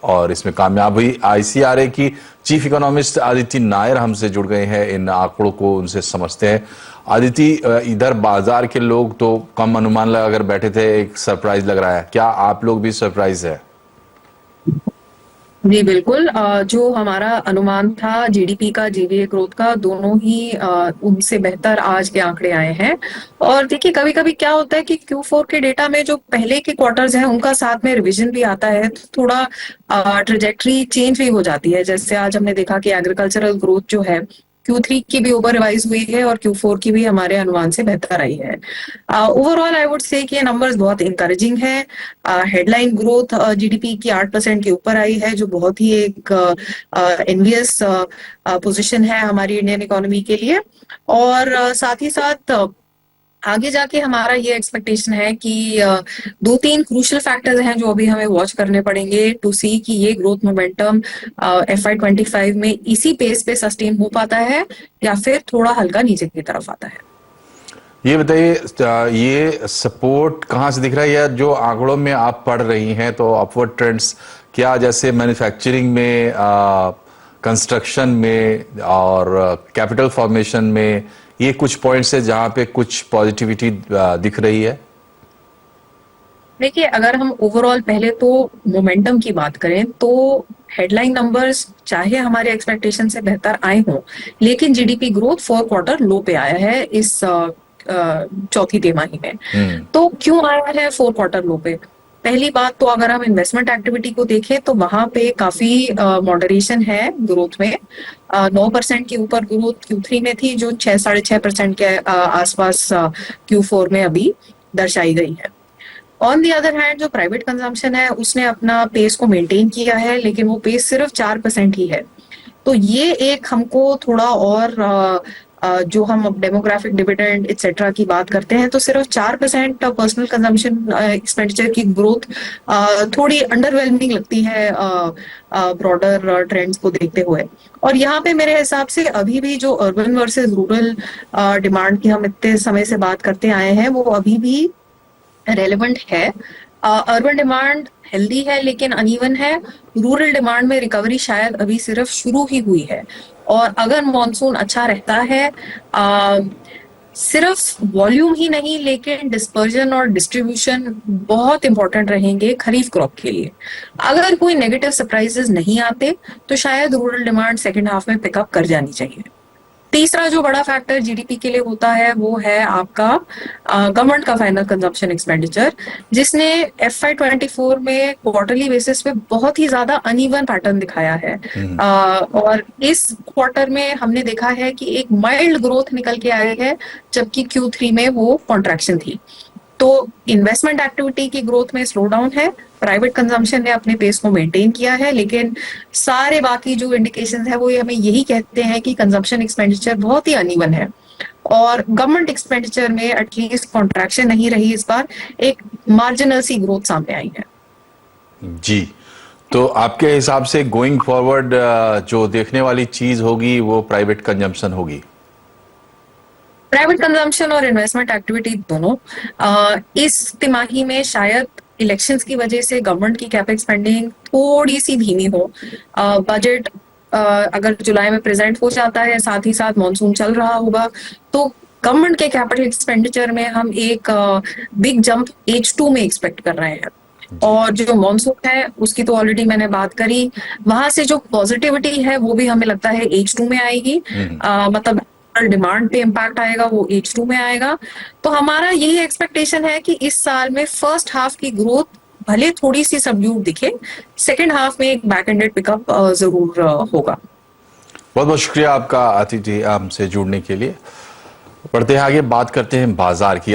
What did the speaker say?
और इसमें कामयाब हुई। आईसीआरए की चीफ इकोनॉमिस्ट अदिति नायर हमसे जुड़ गए हैं, इन आंकड़ों को उनसे समझते हैं। अदिति, इधर बाजार के लोग तो कम अनुमान लगाकर बैठे थे, एक सरप्राइज लग रहा है, क्या आप लोग भी सरप्राइज है? जी बिल्कुल। जो हमारा अनुमान था जीडीपी का, जीवीए ग्रोथ का, दोनों ही उनसे बेहतर आज के आंकड़े आए हैं। और देखिए, कभी कभी क्या होता है कि Q4 के डेटा में जो पहले के क्वार्टर्स हैं उनका साथ में रिवीजन भी आता है, तो थोड़ा ट्रेजेक्टरी चेंज भी हो जाती है। जैसे आज हमने देखा कि एग्रीकल्चरल ग्रोथ जो है Q3 की भी ओवर रिवाइज हुई है और Q4 की भी हमारे अनुमान से बेहतर आई है। ओवरऑल आई वुड से कि ये नंबर्स बहुत इंकरेजिंग है। हेडलाइन ग्रोथ जीडीपी की 8% के ऊपर आई है, जो बहुत ही एक एनवियस पोजीशन है हमारी इंडियन इकोनॉमी के लिए। और साथ ही साथ आगे जाके हमारा ये एक्सपेक्टेशन है कि दो तीन क्रूशियल फैक्टर्स हैं जो अभी हमें वॉच करने पड़ेंगे टू सी कि ये ग्रोथ मोमेंटम FY25 में इसी पेस पे सस्टेन हो पाता है या फिर थोड़ा हल्का नीचे की तरफ आता है। ये बताइए, ये सपोर्ट कहाँ से दिख रहा है, या जो आंकड़ों में आप पढ़ रही हैं तो अपवर्ड ट्रेंड्स क्या जैसे मैन्युफैक्चरिंग में, कंस्ट्रक्शन में और कैपिटल फॉर्मेशन में, ये कुछ पॉइंट्स है जहां पे कुछ पॉजिटिविटी दिख रही है? देखिए, अगर हम ओवरऑल पहले तो मोमेंटम की बात करें तो हेडलाइन नंबर्स चाहे हमारे एक्सपेक्टेशन से बेहतर आए हों, लेकिन जीडीपी ग्रोथ 4 क्वार्टर लो पे आया है इस चौथी तिमाही में। तो क्यों आया है 4 क्वार्टर लो पे? पहली बात तो अगर हम इन्वेस्टमेंट एक्टिविटी को देखें तो वहां पे काफी मॉडरेशन है ग्रोथ में। 9% के ऊपर ग्रोथ Q3 में थी, जो 6-6.5% के आसपास Q4 में अभी दर्शाई गई है। ऑन दी अदर हैंड जो प्राइवेट कंजम्पशन है उसने अपना पेस को मेंटेन किया है, लेकिन वो पेस सिर्फ 4% ही है। तो ये एक हमको थोड़ा और जो हम डेमोग्राफिक डिविडेंड एक्सेट्रा की बात करते हैं तो सिर्फ 4% पर्सनल कंजम्पशन एक्सपेंडिचर की ग्रोथ थोड़ी अंडरवेलमिंग लगती है ब्रॉडर ट्रेंड्स को देखते हुए। और यहाँ पे मेरे हिसाब से अभी भी जो अर्बन वर्सेस रूरल डिमांड की हम इतने समय से बात करते आए हैं वो अभी भी रेलेवेंट है। अर्बन डिमांड हेल्दी है लेकिन अनइवन है। रूरल डिमांड में रिकवरी शायद अभी सिर्फ शुरू ही हुई है। और अगर मॉनसून अच्छा रहता है, सिर्फ वॉल्यूम ही नहीं लेकिन डिस्पर्जन और डिस्ट्रीब्यूशन बहुत इंपॉर्टेंट रहेंगे खरीफ क्रॉप के लिए। अगर कोई नेगेटिव सरप्राइजेस नहीं आते तो शायद रूरल डिमांड सेकेंड हाफ में पिकअप कर जानी चाहिए। तीसरा जो बड़ा फैक्टर जीडीपी के लिए होता है वो है आपका गवर्नमेंट का फाइनल कंजम्पशन एक्सपेंडिचर, जिसने FY24 में क्वार्टरली बेसिस पे बहुत ही ज्यादा अनइवन पैटर्न दिखाया है। और इस क्वार्टर में हमने देखा है कि एक माइल्ड ग्रोथ निकल के आई है, जबकि Q3 में वो कॉन्ट्रैक्शन थी। तो इन्वेस्टमेंट एक्टिविटी की ग्रोथ में स्लो डाउन है, प्राइवेट कंजम्पशन ने अपने पेस को मेंटेन किया है, लेकिन सारे बाकी जो इंडिकेशंस है वो हमें यही कहते हैं कि कंजम्पशन एक्सपेंडिचर बहुत ही अनइवन है। और गवर्नमेंट एक्सपेंडिचर में एटलीस्ट कॉन्ट्रैक्शन नहीं रही, इस बार एक मार्जिनल सी ग्रोथ सामने आई है। जी, तो आपके हिसाब से गोइंग फॉरवर्ड जो देखने वाली चीज होगी वो प्राइवेट कंजम्पशन होगी? प्राइवेट कंजम्पशन और इन्वेस्टमेंट एक्टिविटी दोनों इस तिमाही में शायद इलेक्शंस की वजह से गवर्नमेंट की कैपेक्स स्पेंडिंग थोड़ी सी धीमी हो। बजट अगर जुलाई में प्रेजेंट हो जाता है, साथ ही साथ मॉनसून चल रहा होगा, तो गवर्नमेंट के कैपिटल एक्सपेंडिचर में हम एक बिग जंप H2 में एक्सपेक्ट कर रहे हैं। और जो मॉनसून है उसकी तो ऑलरेडी मैंने बात करी, वहां से जो पॉजिटिविटी है वो भी हमें लगता है H2 में आएगी। मतलब डिमांड पे इम्पैक्ट आएगा वो H2 में आएगा। तो हमारा यही एक्सपेक्टेशन है कि इस साल में फर्स्ट हाफ की ग्रोथ भले थोड़ी सी सबड्यूड दिखे, सेकेंड हाफ में एक बैक एंडेड पिकअप जरूर होगा। बहुत बहुत शुक्रिया आपका अतिथि हमसे जुड़ने के लिए। बढ़ते हैं आगे, बात करते हैं बाजार की।